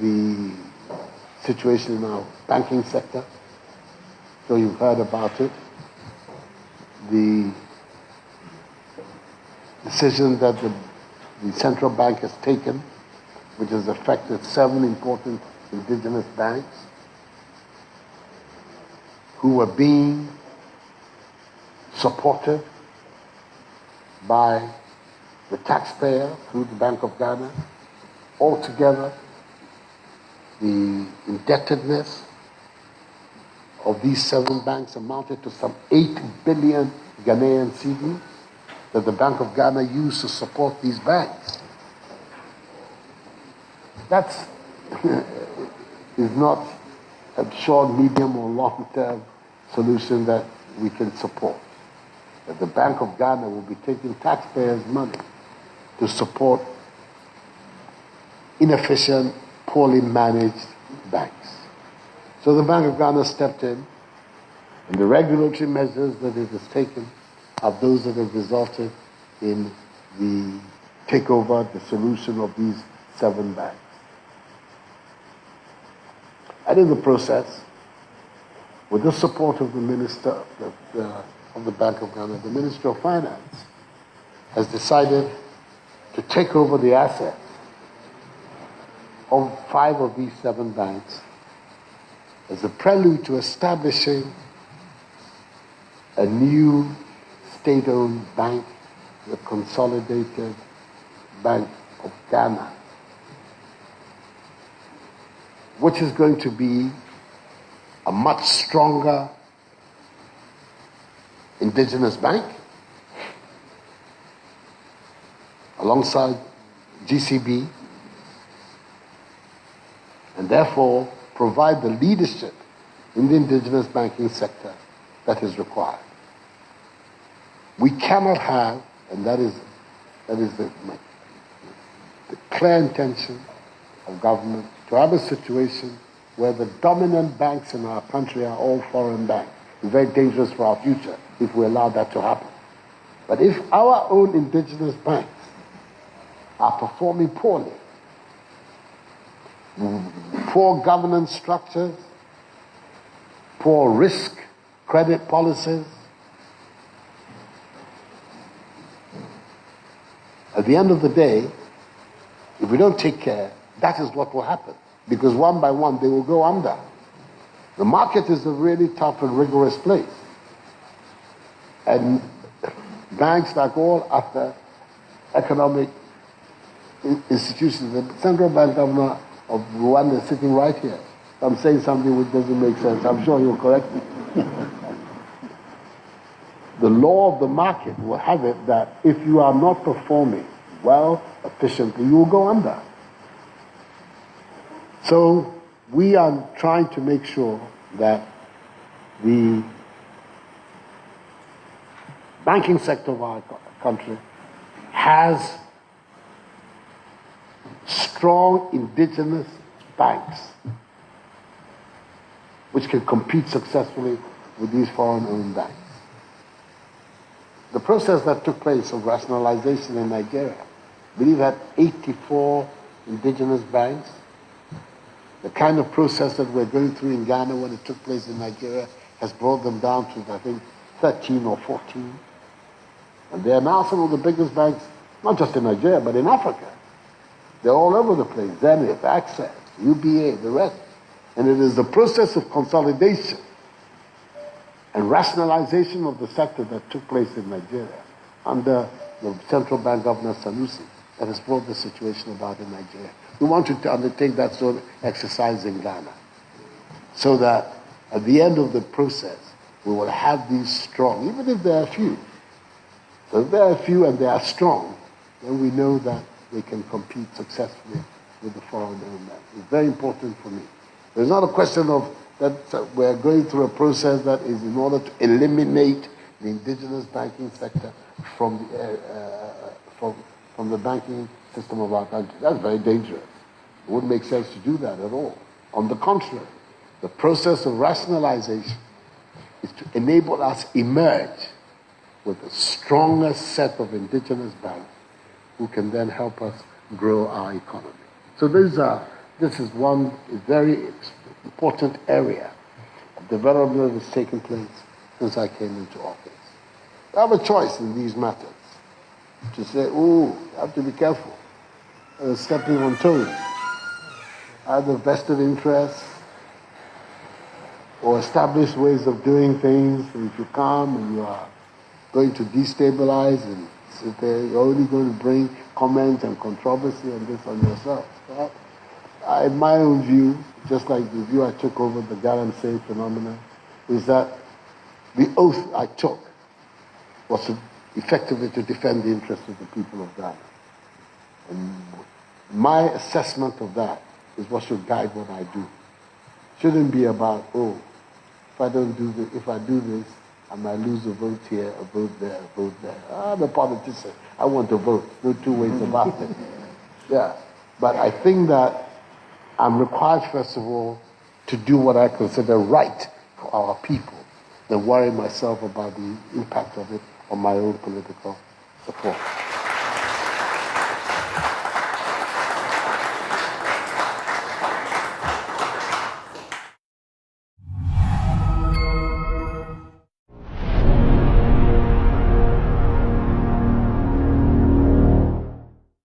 the situation in our banking sector. So you've heard about it. The decision that the central bank has taken, which has affected 7 important indigenous banks who were being supported by the taxpayer through the Bank of Ghana. Altogether, the indebtedness of these 7 banks amounted to some 8 billion Ghanaian cedis that the Bank of Ghana used to support these banks. That's is not a short, medium, or long-term solution that we can support. That the Bank of Ghana will be taking taxpayers' money to support inefficient, poorly managed banks. So the Bank of Ghana stepped in, and the regulatory measures that it has taken are those that have resulted in the takeover, the solution of these 7 banks. And in the process, with the support of the Minister of the Bank of Ghana, the Minister of Finance has decided to take over the assets of 5 of these 7 banks as a prelude to establishing a new state-owned bank, the Consolidated Bank of Ghana, which is going to be a much stronger indigenous bank alongside GCB, and therefore provide the leadership in the indigenous banking sector that is required. We cannot have, and that is the clear intention of government, to have a situation where the dominant banks in our country are all foreign banks. It's very dangerous for our future if we allow that to happen. But if our own indigenous banks are performing poorly, poor governance structures, poor risk credit policies, at the end of the day, if we don't take care, that is what will happen. Because one by one, they will go under. The market is a really tough and rigorous place. And banks, like all other economic institutions, the central bank governor of Rwanda is sitting right here. I'm saying something which doesn't make sense. I'm sure he'll correct me. The law of the market will have it that if you are not performing well, efficiently, you will go under. So we are trying to make sure that the banking sector of our country has strong indigenous banks which can compete successfully with these foreign-owned banks. The process that took place of rationalization in Nigeria, I believe had 84 indigenous banks. The kind of process that we're going through in Ghana when it took place in Nigeria has brought them down to, I think, 13 or 14. And they are now some of the biggest banks, not just in Nigeria, but in Africa. They're all over the place. Zenith, Access, UBA, the rest. And it is the process of consolidation and rationalization of the sector that took place in Nigeria under the central bank governor Sanusi that has brought the situation about in Nigeria. We want to undertake that sort of exercise in Ghana so that at the end of the process, we will have these strong, even if there are few. So if there are few and they are strong, then we know that they can compete successfully with the foreign-owned banks. It's very important for me. There's not a question of that we're going through a process that is in order to eliminate the indigenous banking sector from the banking system of our country. That's very dangerous. It wouldn't make sense to do that at all. On the contrary, the process of rationalization is to enable us emerge with a stronger set of indigenous banks who can then help us grow our economy. So these are this is one very important area of development that's taken place since I came into office. I have a choice in these matters to say, oh, you have to be careful, stepping on toes. Either vested interests or established ways of doing things. And if you come and you are going to destabilize and sit there, you're only going to bring comment and controversy and this on yourself. Right? In my own view, just like the view I took over the Galamsey phenomenon, is that the oath I took was effectively to defend the interests of the people of Ghana. And my assessment of that is what should guide what I do. Shouldn't be about, oh, if I don't do this, if I do this, I might lose a vote here, a vote there, a vote there. I'm a politician. I want to vote. No two ways about it. Yeah. But I think that I'm required, first of all, to do what I consider right for our people, than worry myself about the impact of it on my own political support.